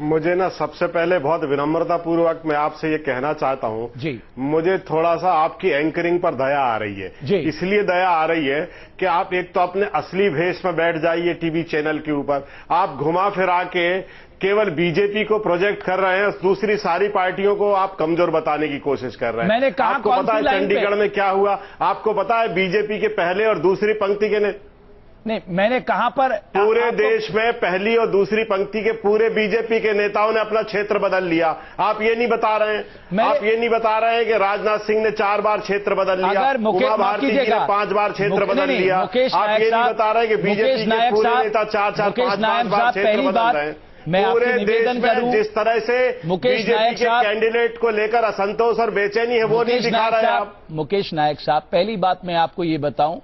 मुझे ना सबसे पहले बहुत विनम्रता पूर्वक मैं आपसे ये कहना चाहता हूँ जी, मुझे थोड़ा सा आपकी एंकरिंग पर दया आ रही है जी। इसलिए दया आ रही है कि आप एक तो अपने असली भेष में बैठ जाइए टीवी चैनल के ऊपर, आप घुमा फिरा के केवल बीजेपी को प्रोजेक्ट कर रहे हैं, दूसरी सारी पार्टियों को आप कमजोर बताने की कोशिश कर रहे हैं। मैंने कहा आपको पता है चंडीगढ़ में क्या हुआ? आपको पता है बीजेपी के पहले और दूसरी पंक्ति के नहीं, मैंने कहां पर पूरे देश में पहली और दूसरी पंक्ति के पूरे बीजेपी के नेताओं ने अपना क्षेत्र बदल लिया। आप ये नहीं बता रहे हैं, आप ये नहीं बता रहे हैं कि राजनाथ सिंह ने 4 बार क्षेत्र बदल लिया, उमा भारती जी ने 5 बार क्षेत्र बदल लिया। आप ये नहीं बता रहे हैं कि बीजेपी के पूरे नेता 4-4, 5-5 बार क्षेत्र बदल रहे हैं। पूरे देश में जिस तरह से बीजेपी के कैंडिडेट को लेकर असंतोष और बेचैनी है वो नहीं दिखा रहे हैं आप। मुकेश नायक साहब, पहली बात मैं आपको ये बताऊं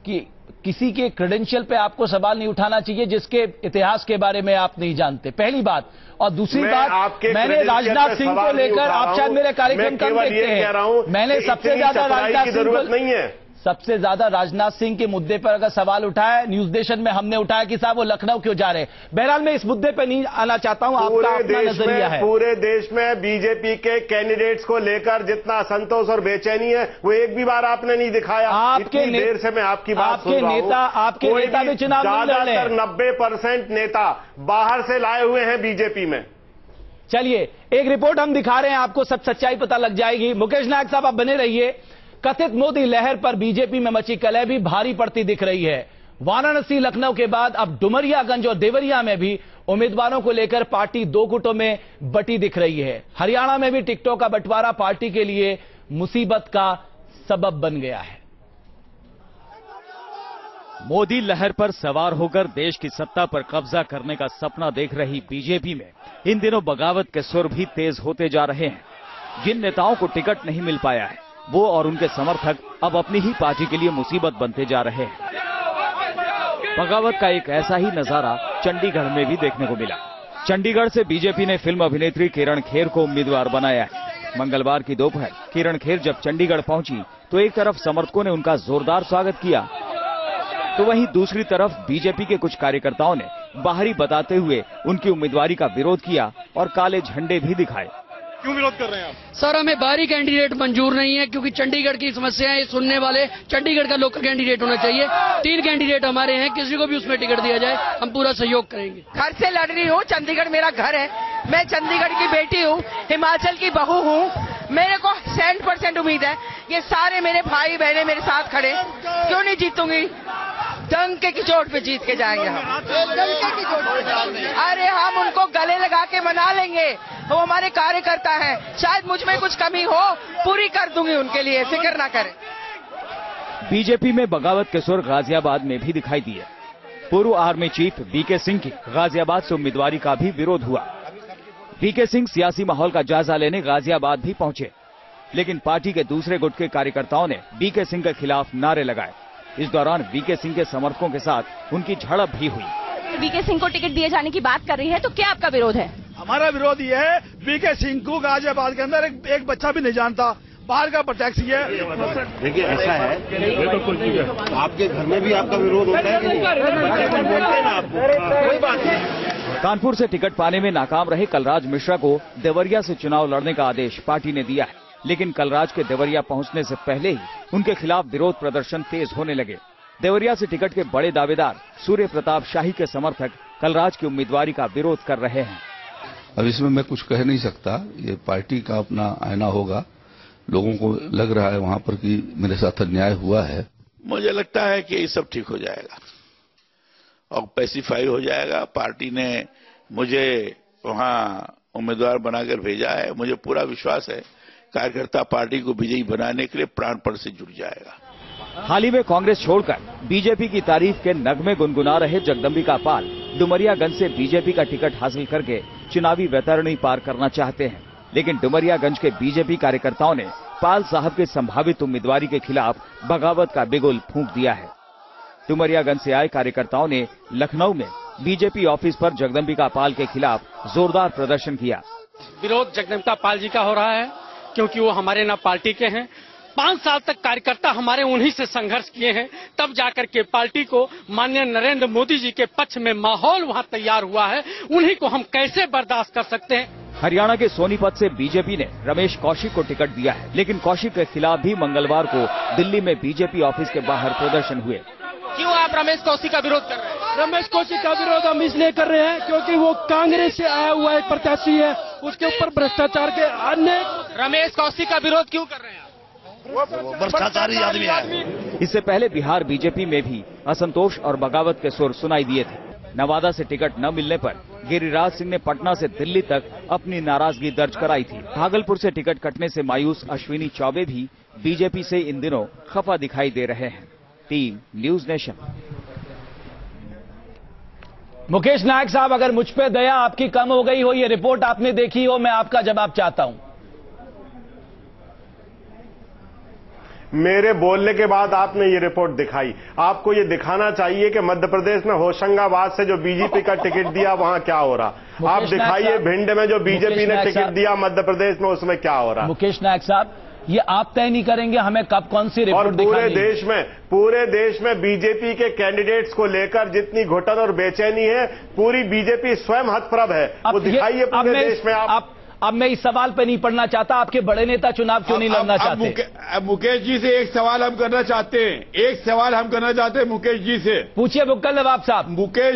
कि किसी के क्रेडेंशियल पे आपको सवाल नहीं उठाना चाहिए जिसके इतिहास के बारे में आप नहीं जानते, पहली बात। और दूसरी बात, मैंने राजनाथ सिंह को लेकर, आप शायद मेरे कार्यक्रम कम देखते हैं, मैंने सबसे ज्यादा राजनाथ सिंह को नहीं है, सबसे ज्यादा राजनाथ सिंह के मुद्दे पर अगर सवाल उठाया न्यूज नेशन में हमने उठाया कि साहब वो लखनऊ क्यों जा रहे हैं। बहरहाल मैं इस मुद्दे पर नहीं आना चाहता हूं, आपका अपना नजरिया है। पूरे देश में बीजेपी के कैंडिडेट्स को लेकर जितना असंतोष और बेचैनी है वो एक भी बार आपने नहीं दिखाया। आपके देर से मैं आपकी बात सुन रहा हूं। आपके नेता भी चुनाव ज्यादातर 90% नेता बाहर से लाए हुए हैं बीजेपी में। चलिए एक रिपोर्ट हम दिखा रहे हैं, आपको सब सच्चाई पता लग जाएगी। मुकेश नायक साहब आप बने रहिए। कथित मोदी लहर पर बीजेपी में मची कलह भी भारी पड़ती दिख रही है। वाराणसी, लखनऊ के बाद अब डुमरियागंज और देवरिया में भी उम्मीदवारों को लेकर पार्टी 2 गुटों में बटी दिख रही है। हरियाणा में भी टिकटों का बंटवारा पार्टी के लिए मुसीबत का सबब बन गया है। मोदी लहर पर सवार होकर देश की सत्ता पर कब्जा करने का सपना देख रही बीजेपी में इन दिनों बगावत के सुर भी तेज होते जा रहे हैं। जिन नेताओं को टिकट नहीं मिल पाया है वो और उनके समर्थक अब अपनी ही पार्टी के लिए मुसीबत बनते जा रहे हैं। बगावत का एक ऐसा ही नजारा चंडीगढ़ में भी देखने को मिला। चंडीगढ़ से बीजेपी ने फिल्म अभिनेत्री किरण खेर को उम्मीदवार बनाया है। मंगलवार की दोपहर किरण खेर जब चंडीगढ़ पहुंची तो एक तरफ समर्थकों ने उनका जोरदार स्वागत किया तो वहीं दूसरी तरफ बीजेपी के कुछ कार्यकर्ताओं ने बाहरी बताते हुए उनकी उम्मीदवारी का विरोध किया और काले झंडे भी दिखाए। क्यों विरोध कर रहे हैं आप? सर हमें बाहरी कैंडिडेट मंजूर नहीं है क्योंकि चंडीगढ़ की समस्याएं सुनने वाले चंडीगढ़ का लोकल कैंडिडेट होना चाहिए। 3 कैंडिडेट हमारे हैं, किसी को भी उसमें टिकट दिया जाए हम पूरा सहयोग करेंगे। घर से लड़ रही हूँ, चंडीगढ़ मेरा घर है, मैं चंडीगढ़ की बेटी हूँ, हिमाचल की बहू हूँ। मेरे को 100% उम्मीद है ये सारे मेरे भाई बहने मेरे साथ खड़े, क्यों नहीं जीतूंगी? डंके की चोट पे जीत के जाएंगे हम। डंके की चोट पे। अरे हम उनको गले लगा के मना लेंगे, वो हमारे कार्यकर्ता हैं। शायद मुझ में कुछ कमी हो, पूरी कर दूंगी उनके लिए, फिक्र ना करें। बीजेपी में बगावत के सुर गाजियाबाद में भी दिखाई दिए। पूर्व आर्मी चीफ बीके सिंह की गाजियाबाद से उम्मीदवारी का भी विरोध हुआ। बीके सिंह सियासी माहौल का जायजा लेने गाजियाबाद भी पहुंचे, लेकिन पार्टी के दूसरे गुट के कार्यकर्ताओं ने बीके सिंह के खिलाफ नारे लगाए। इस दौरान बीके सिंह के समर्थकों के साथ उनकी झड़प भी हुई। बीके सिंह को टिकट दिए जाने की बात कर रही है तो क्या आपका विरोध है? हमारा विरोध ये है, बीके सिंह को गाजियाबाद के अंदर एक बच्चा भी नहीं जानता, बाहर का टैक्स है। देखिए ऐसा है, आपके घर में भी आपका विरोध होता है कि नहीं? बोलते हैं ना आपको, कोई बात नहीं। कानपुर से टिकट पाने में नाकाम रहे कलराज मिश्रा को देवरिया से चुनाव लड़ने का आदेश पार्टी ने दिया है, लेकिन कलराज के देवरिया पहुंचने से पहले ही उनके खिलाफ विरोध प्रदर्शन तेज होने लगे। देवरिया से टिकट के बड़े दावेदार सूर्य प्रताप शाही के समर्थक कलराज की उम्मीदवारी का विरोध कर रहे हैं। अब इसमें मैं कुछ कह नहीं सकता, ये पार्टी का अपना आईना होगा। लोगों को लग रहा है वहां पर कि मेरे साथ अन्याय हुआ है। मुझे लगता है कि ये सब ठीक हो जाएगा और पैसिफाई हो जाएगा। पार्टी ने मुझे वहां उम्मीदवार बनाकर भेजा है, मुझे पूरा विश्वास है कार्यकर्ता पार्टी को विजयी बनाने के लिए प्राणपण से जुट जाएगा। हाल ही में कांग्रेस छोड़कर बीजेपी की तारीफ के नगमे गुनगुना रहे जगदम्बिका पाल डुमरियागंज से बीजेपी का टिकट हासिल करके चुनावी वैतरणी पार करना चाहते हैं, लेकिन डुमरियागंज के बीजेपी कार्यकर्ताओं ने पाल साहब के संभावित उम्मीदवारी के खिलाफ बगावत का बिगुल फूंक दिया है। डुमरियागंज से आए कार्यकर्ताओं ने लखनऊ में बीजेपी ऑफिस पर जगदम्बिका पाल के खिलाफ जोरदार प्रदर्शन किया। विरोध जगदम्बिका पाल जी का हो रहा है क्योंकि वो हमारे ना पार्टी के हैं 5 साल तक कार्यकर्ता हमारे उन्हीं से संघर्ष किए हैं, तब जाकर के पार्टी को माननीय नरेंद्र मोदी जी के पक्ष में माहौल वहां तैयार हुआ है। उन्हीं को हम कैसे बर्दाश्त कर सकते हैं। हरियाणा के सोनीपत से बीजेपी ने रमेश कौशिक को टिकट दिया है, लेकिन कौशिक के खिलाफ भी मंगलवार को दिल्ली में बीजेपी ऑफिस के बाहर प्रदर्शन हुए। क्यों आप रमेश कौशिक का विरोध कर रहे हैं? रमेश कौशिक का विरोध हम इसलिए कर रहे हैं क्योंकि वो कांग्रेस से आया हुआ एक प्रत्याशी है, उसके ऊपर भ्रष्टाचार के अन्य। रमेश कौशिक का विरोध क्यों कर रहे हैं? वो भ्रष्टाचारी आदमी है। इससे पहले बिहार बीजेपी में भी असंतोष और बगावत के सुर सुनाई दिए थे। नवादा से टिकट न मिलने पर गिरिराज सिंह ने पटना से दिल्ली तक अपनी नाराजगी दर्ज कराई थी। भागलपुर से टिकट कटने से मायूस अश्विनी चौबे भी बीजेपी से इन दिनों खफा दिखाई दे रहे हैं। Team news nation. Mukesh Nayak साहब, अगर मुझ पे दया आपकी कम हो गई हो, ये रिपोर्ट आपने देखी हो, मैं आपका जवाब चाहता हूं। मेरे बोलने के बाद आपने ये रिपोर्ट दिखाई। आपको ये दिखाना चाहिए कि मध्य प्रदेश में होशंगाबाद से जो बीजेपी का टिकट दिया वहां क्या हो रहा। आप दिखाइए भिंड में जो बीजेपी ने टिकट दिया मध्य प्रदेश में, उसमें क्या हो रहा। मुकेश नायक साहब, ये आप तय नहीं करेंगे हमें कब कौन सी रिपोर्ट दिखानी है। पूरे देश में बीजेपी के कैंडिडेट्स को लेकर जितनी घुटन और बेचैनी है, पूरी बीजेपी स्वयं हतप्रभ है। वो दिखाइए पूरे देश में। अब मैं इस सवाल पे नहीं पढ़ना चाहता, आपके बड़े नेता चुनाव क्यों नहीं लड़ना चाहते? मुकेश जी से एक सवाल हम करना चाहते हैं, मुकेश जी से। पूछिए बुक्कल नवाब साहब। मुकेश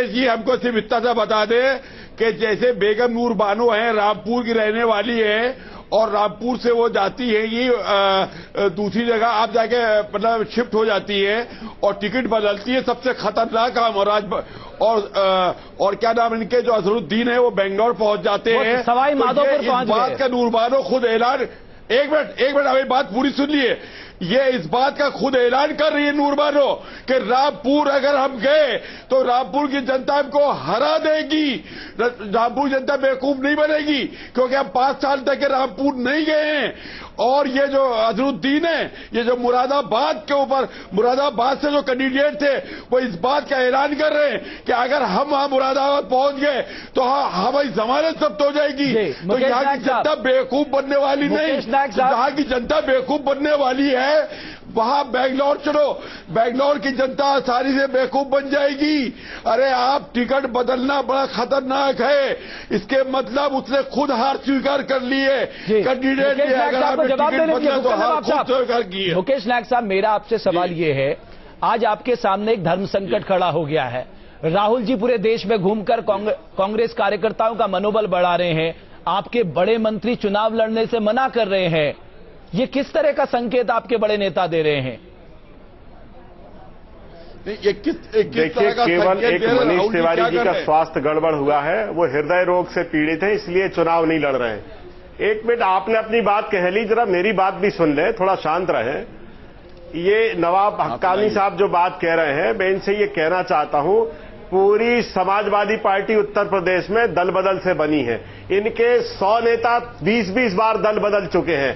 जी हमको सिर्फ इतना सा बता दे कि जैसे बेगम नूर बानो है, रामपुर की रहने वाली है और रामपुर से वो जाती है ये दूसरी जगह आप जाके मतलब शिफ्ट हो जाती है और टिकट बदलती है। सबसे खतरनाक काम। और क्या नाम इनके जो अजहरुद्दीन है वो बेंगलोर पहुंच जाते हैं। सवाई माधोपुर पहुंच गए। इस बात का नूर बानो खुद ऐलान। एक मिनट हमें बात पूरी सुन लिए। ये इस बात का खुद ऐलान कर रही है नूर बानो कि रामपुर अगर हम गए तो रामपुर की जनता हमको हरा देगी। रामपुर जनता बेवकूफ नहीं बनेगी क्योंकि हम 5 साल तक के रामपुर नहीं गए हैं। और ये जो अजहरुद्दीन है, ये जो मुरादाबाद से जो कैंडिडेट थे, वो इस बात का ऐलान कर रहे हैं कि अगर हम वहां मुरादाबाद पहुंच गए तो हमारी जमानत जब्त हो जाएगी। तो यहाँ की जनता बेवकूफ बनने वाली नहीं, जहाँ की जनता बेवकूफ बनने वाली है वहां बेंगलोर चलो, बेंगलोर की जनता आसानी से बेवकूफ बन जाएगी। अरे आप टिकट बदलना बड़ा खतरनाक है। इसके मतलब उसने खुद हार स्वीकार कर ली है कैंडिडेट ने। अगर आपने टिकट बदला तो हार खुद स्वीकार की है। मुकेश नायक साहब, मेरा आपसे सवाल ये है, आज आपके सामने एक धर्म संकट खड़ा हो गया है। राहुल जी पूरे देश में घूमकर कांग्रेस कार्यकर्ताओं का मनोबल बढ़ा रहे हैं। आपके बड़े मंत्री चुनाव लड़ने से मना कर रहे हैं। ये किस तरह का संकेत आपके बड़े नेता दे रहे हैं? देखिए, केवल एक मनीष तिवारी जी का स्वास्थ्य गड़बड़ हुआ है, वो हृदय रोग से पीड़ित है, इसलिए चुनाव नहीं लड़ रहे हैं। एक मिनट, आपने अपनी बात कह ली, जरा मेरी बात भी सुन ले, थोड़ा शांत रहे। ये नवाब हक्कानी साहब जो बात कह रहे हैं, मैं इनसे ये कहना चाहता हूं, पूरी समाजवादी पार्टी उत्तर प्रदेश में दल बदल से बनी है। इनके 100 नेता 20-20 बार दल बदल चुके हैं।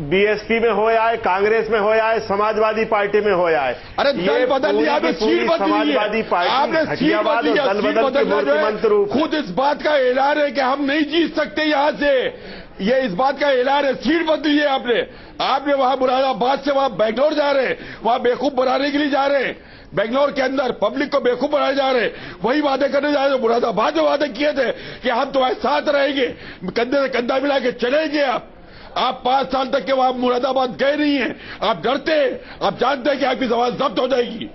बीएसपी में हो आए, कांग्रेस में हो आए, समाजवादी पार्टी में हो आए। अरे दल बदल लिया, आपने सीट बदली, समाजवादी पार्टी आपने सीट बदली, दल बदल खुद इस बात का ऐलान है कि हम नहीं जीत सकते यहां से। ये इस बात का ऐलान है, सीट बदली है आपने वहां मुरादाबाद से वहां बेंगलोर जा रहे हैं, वहां बेवकूफ बनाने के लिए जा रहे हैं। बेंगलोर के अंदर पब्लिक को बेवकूफ बनाए जा रहे हैं। वही वादे करने जा रहे हैं मुरादाबाद में वादे किए थे कि हम तुम्हारे साथ रहेंगे, कंधे से कंधा मिला के चलेंगे। आप 5 साल तक के वहां मुरादाबाद गए नहीं हैं। आप डरते हैं, आप जानते हैं कि आपकी जबान जब्त हो जाएगी।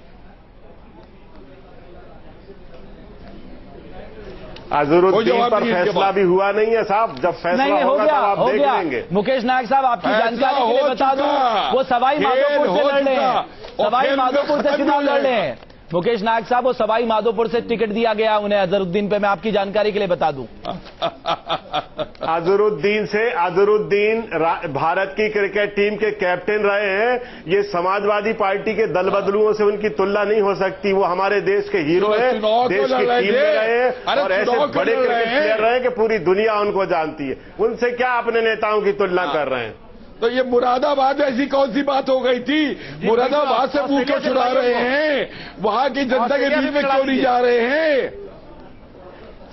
अजहरुद्दीन पर फैसला भी हुआ नहीं है साहब। जब फैसला होगा तब आप देख लेंगे। मुकेश नायक साहब, आपकी जानकारी के लिए बता दूं, वो सवाई माधोपुर से लड़ रहे हैं, सवाई माधोपुर से चुनाव लड़ रहे हैं। मुकेश नायक साहब, वो सवाई माधोपुर से टिकट दिया गया उन्हें अजहरुद्दीन पे, मैं आपकी जानकारी के लिए बता दूं। अजहरुद्दीन भारत की क्रिकेट टीम के कैप्टन रहे हैं। ये समाजवादी पार्टी के दल बदलुओं से उनकी तुलना नहीं हो सकती। वो हमारे देश के हीरो हैं, देश की टीम में रहे हैं और ऐसे बड़े क्रिकेट प्लेयर रहे कि पूरी दुनिया उनको जानती है। उनसे क्या अपने नेताओं की तुलना कर रहे हैं? तो ये मुरादाबाद ऐसी कौन सी बात हो गई थी? मुरादाबाद से मुंह क्यों छुड़ा रहे हैं? वहां की जनता के बीच में क्यों नहीं जा रहे हैं?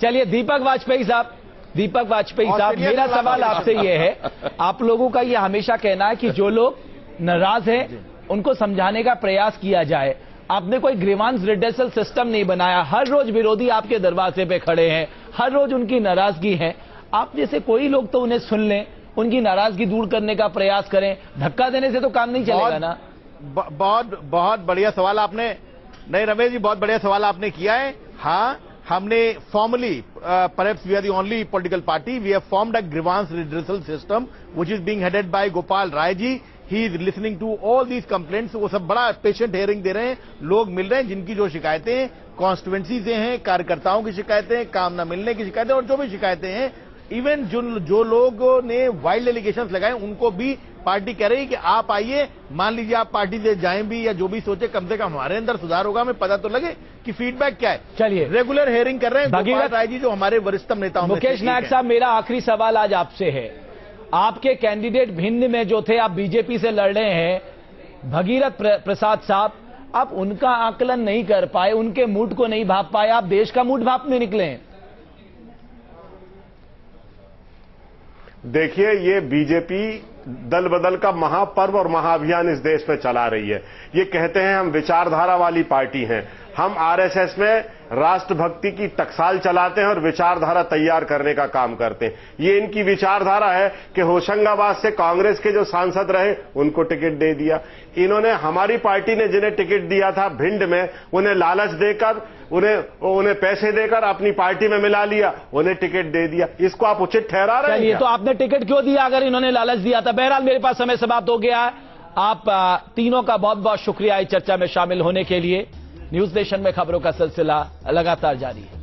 चलिए दीपक वाजपेयी साहब, दीपक वाजपेयी साहब, मेरा सवाल आपसे ये है, आप लोगों का ये हमेशा कहना है कि जो लोग नाराज हैं उनको समझाने का प्रयास किया जाए। आपने कोई ग्रीवांस रिड्रेसल सिस्टम नहीं बनाया। हर रोज विरोधी आपके दरवाजे पे खड़े हैं, हर रोज उनकी नाराजगी है। आप जैसे कोई लोग तो उन्हें सुन लें, उनकी नाराजगी दूर करने का प्रयास करें। धक्का देने से तो काम नहीं चलेगा ना। बहुत बढ़िया सवाल आपने, नहीं रमेश जी, बहुत बढ़िया सवाल आपने किया है। हाँ, हमने formally, perhaps we are the only political party, we have formed a grievance redressal system which is being headed by Gopal Rai ji. He is listening to all these complaints. वो सब बड़ा पेशेंट हेयरिंग दे रहे हैं, लोग मिल रहे हैं जिनकी जो शिकायतें कॉन्स्टिट्यूएंसी से हैं, कार्यकर्ताओं की शिकायतें, काम न मिलने की शिकायतें और जो भी शिकायतें हैं, इवन जो लोगों ने वाइल्ड एलिगेशंस लगाए उनको भी पार्टी कह रही है कि आप आइए, मान लीजिए आप पार्टी से जाएं भी या जो भी सोचे, कम से कम हमारे अंदर सुधार होगा, हमें पता तो लगे कि फीडबैक क्या है। चलिए, रेगुलर हियरिंग कर रहे हैं गोपाल राय जी जो हमारे वरिष्ठतम नेताओं में। मुकेश नायक साहब, मेरा आखिरी सवाल आज आपसे है। आपके कैंडिडेट भिंड में जो थे, आप बीजेपी से लड़ रहे हैं, भगीरथ प्रसाद साहब, आप उनका आकलन नहीं कर पाए, उनके मूड को नहीं भाप पाए, आप देश का मूड भापने निकले हैं। देखिए, ये बीजेपी दल बदल का महापर्व और महाअभियान इस देश में चला रही है। ये कहते हैं हम विचारधारा वाली पार्टी हैं। हम आरएसएस में राष्ट्रभक्ति की टकसाल चलाते हैं और विचारधारा तैयार करने का काम करते हैं। ये इनकी विचारधारा है कि होशंगाबाद से कांग्रेस के जो सांसद रहे उनको टिकट दे दिया। इन्होंने, हमारी पार्टी ने जिन्हें टिकट दिया था भिंड में, उन्हें लालच देकर, उन्हें पैसे देकर अपनी पार्टी में मिला लिया, उन्हें टिकट दे दिया। इसको आप उचित ठहरा रहे हैं? ये तो आपने टिकट क्यों दिया अगर इन्होंने लालच दिया था? बहरहाल, मेरे पास समय समाप्त हो गया है। आप तीनों का बहुत बहुत शुक्रिया इस चर्चा में शामिल होने के लिए। न्यूज नेशन में खबरों का सिलसिला लगातार जारी है।